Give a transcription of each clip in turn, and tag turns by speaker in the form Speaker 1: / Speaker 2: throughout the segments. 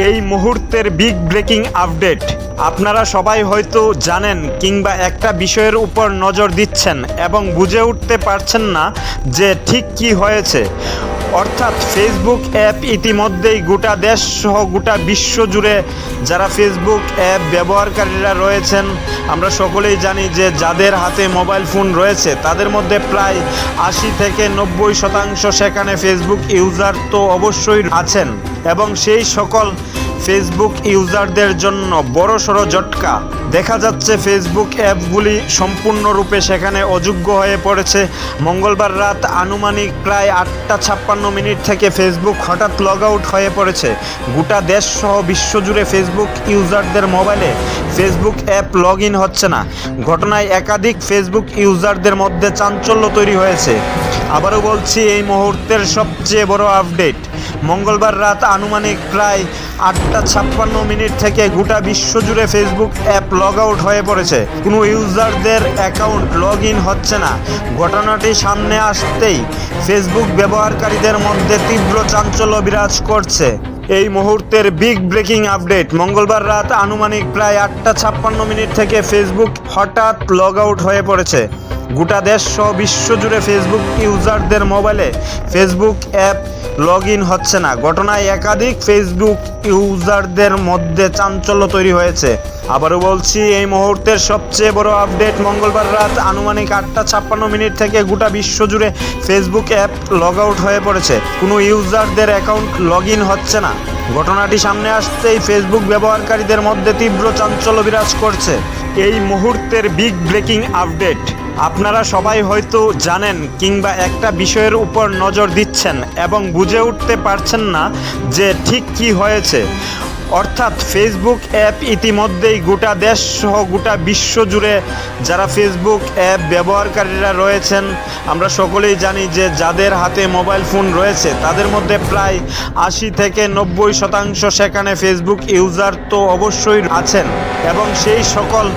Speaker 1: এই মুহূর্তের big breaking update. আপনারা সবাই হয়তো জানেন কিংবা একটা বিষয়ের উপর নজর দিচ্ছেন এবং বুঝে উঠতে পারছেন না যে ঠিক কি হয়েছে। অর্থাৎ ফেসবুক অ্যাপ ইতিমধ্যেই গোটা দেশ সহ গোটা বিশ্ব জুড়ে যারা ফেসবুক অ্যাপ ব্যবহারকারীরা রয়েছেন, আমরা সকলেই জানি যে যাদের হাতে মোবাইল ফোন রয়েছে তাদের মধ্যে প্রায় 80 থেকে 90% সেখানে ফেসবুক ইউজার তো অবশ্যই আছেন এবং সেই সকল ফেসবুক ইউজারদের জন্য বড়সড় ঝটকা। দেখা যাচ্ছে ফেসবুক অ্যাপগুলি সম্পূর্ণরূপে সেখানে অযোগ্য হয়ে পড়েছে। মঙ্গলবার রাত আনুমানিক প্রায় 8:56 থেকে ফেসবুক হঠাৎ লগ আউট হয়ে পড়েছে। গোটা দেশ সহ বিশ্বজুড়ে ফেসবুক ইউজারদের মোবাইলে ফেসবুক অ্যাপ লগ ইন হচ্ছে না। ঘটনায় একাধিক ফেসবুক ইউজারদের মধ্যে চাঞ্চল্য তৈরি হয়েছে। আবারও বলছি, এই মুহূর্তের সবচেয়ে বড় আপডেট। মঙ্গলবার রাত আনুমানিক প্রায় 8:56 থেকে গোটা বিশ্বজুড়ে ফেসবুক অ্যাপ লগ আউট হয়ে পড়েছে। কোনো ইউজারদের অ্যাকাউন্ট লগ ইন হচ্ছে না। ঘটনাটি সামনে আসতেই ফেসবুক ব্যবহারকারীদের মধ্যে তীব্র চাঞ্চল্য বিরাজ করছে। এই মুহূর্তের বিগ ব্রেকিং আপডেট। মঙ্গলবার রাত আনুমানিক প্রায় 8:56 থেকে ফেসবুক হঠাৎ লগ আউট হয়ে পড়েছে। গোটা দেশ সহ বিশ্বজুড়ে ফেসবুক ইউজারদের মোবাইলে ফেসবুক অ্যাপ লগ ইন হচ্ছে না। ঘটনায় একাধিক ফেসবুক ইউজারদের মধ্যে চাঞ্চল্য তৈরি হয়েছে। আবারও বলছি, এই মুহূর্তের সবচেয়ে বড় আপডেট। মঙ্গলবার রাত আনুমানিক 8:56 থেকে গোটা বিশ্বজুড়ে ফেসবুক অ্যাপ লগ আউট হয়ে পড়েছে। কোনো ইউজারদের অ্যাকাউন্ট লগ ইন হচ্ছে না। ঘটনাটি সামনে আসতেই ফেসবুক ব্যবহারকারীদের মধ্যে তীব্র চাঞ্চল্য বিরাজ করছে। এই মুহূর্তের বিগ ব্রেকিং আপডেট। আপনারা সবাই হয়তো জানেন কিংবা একটা বিষয়ের উপর নজর দিচ্ছেন এবং বুঝে উঠতে পারছেন না যে ঠিক কি হয়েছে। অর্থাৎ ফেসবুক অ্যাপ ইতিমধ্যেই গোটা দেশ সহ গোটা বিশ্ব জুড়ে যারা ফেসবুক অ্যাপ ব্যবহারকারীরা রয়েছেন, আমরা সকলেই জানি যে যাদের হাতে মোবাইল ফোন রয়েছে তাদের মধ্যে প্রায় 80 থেকে 90% সেখানে ফেসবুক ইউজার তো অবশ্যই আছেন এবং সেই সকল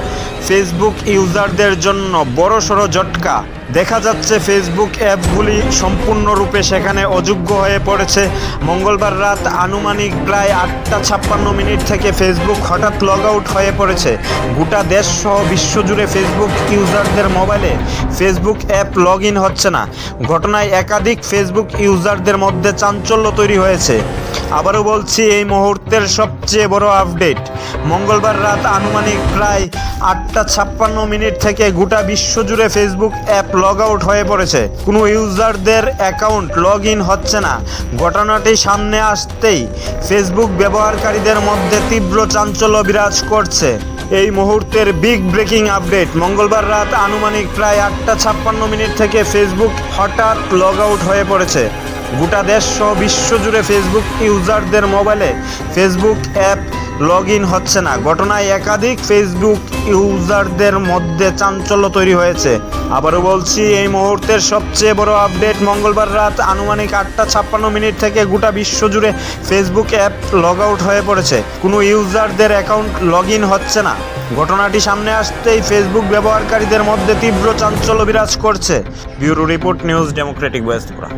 Speaker 1: ফেসবুক ইউজারদের জন্য বড়সড় ঝটকা। দেখা যাচ্ছে ফেসবুক অ্যাপগুলি সম্পূর্ণরূপে সেখানে অযোগ্য হয়ে পড়েছে। মঙ্গলবার রাত আনুমানিক প্রায় 8:56 থেকে ফেসবুক হঠাৎ লগ আউট হয়ে পড়েছে। গোটা দেশ সহ বিশ্বজুড়ে ফেসবুক ইউজারদের মোবাইলে ফেসবুক অ্যাপ লগ ইন হচ্ছে না। ঘটনায় একাধিক ফেসবুক ইউজারদের মধ্যে চাঞ্চল্য তৈরি হয়েছে। আবারও বলছি, এই মুহূর্তের সবচেয়ে বড় আপডেট। মঙ্গলবার রাত আনুমানিক প্রায় 8:56 থেকে গোটা বিশ্বজুড়ে ফেসবুক অ্যাপ লগ আউট হয়ে পড়েছে। কোনো ইউজারদের অ্যাকাউন্ট লগ ইন হচ্ছে না। ঘটনাটি সামনে আসতেই ফেসবুক ব্যবহারকারীদের মধ্যে তীব্র চাঞ্চল্য বিরাজ করছে। এই মুহূর্তের বিগ ব্রেকিং আপডেট। মঙ্গলবার রাত আনুমানিক প্রায় 8:56 থেকে ফেসবুক হঠাৎ লগ আউট হয়ে পড়েছে। গোটা দেশ সহ বিশ্বজুড়ে ফেসবুক ইউজারদের মোবাইলে ফেসবুক অ্যাপ লগ ইন হচ্ছে না। ঘটনায় একাধিক ফেসবুক ইউজারদের মধ্যে চাঞ্চল্য তৈরি হয়েছে। আবারও বলছি, এই মুহূর্তের সবচেয়ে বড় আপডেট। মঙ্গলবার রাত আনুমানিক 8:56 থেকে গোটা বিশ্বজুড়ে ফেসবুক অ্যাপ লগ আউট হয়ে পড়েছে। কোনো ইউজারদের অ্যাকাউন্ট লগ ইন হচ্ছে না। ঘটনাটি সামনে আসতেই ফেসবুক ব্যবহারকারীদের মধ্যে তীব্র চাঞ্চল্য বিরাজ করছে। Bureau report, news Democratic voice Tripura.